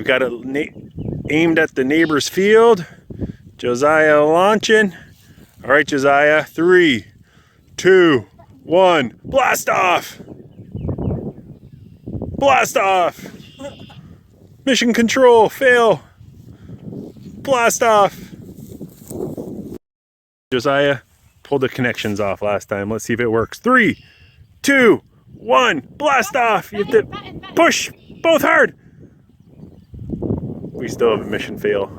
We've got it aimed at the neighbor's field. Josiah launching. All right, Josiah. 3, 2, 1. Blast off! Blast off! Mission control, fail. Blast off. Josiah pulled the connections off last time. Let's see if it works. 3, 2, 1. Blast off. You have to push both hard. We still have a mission fail.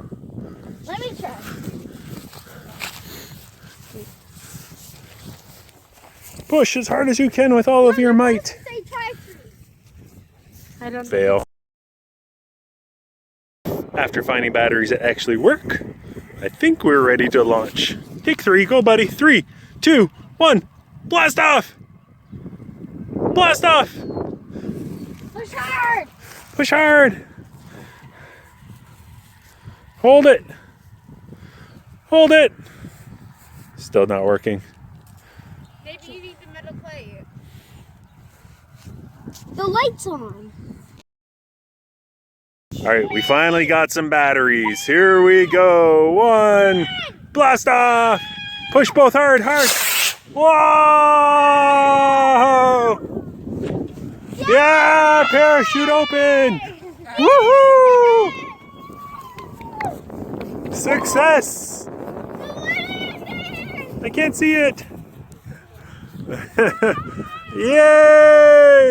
Let me try. Push as hard as you can with all of your might. I don't Fail. After finding batteries that actually work, I think we're ready to launch. Take 3, go buddy. 3, 2, 1. Blast off! Blast off! Push hard! Push hard! Hold it! Hold it! Still not working. Maybe you need the metal plate. The light's on. Alright, we finally got some batteries. Here we go. 1. Blast off! Push both hard, hard! Whoa! Yeah! Parachute open! Woohoo! Success! I can't see it. Yay!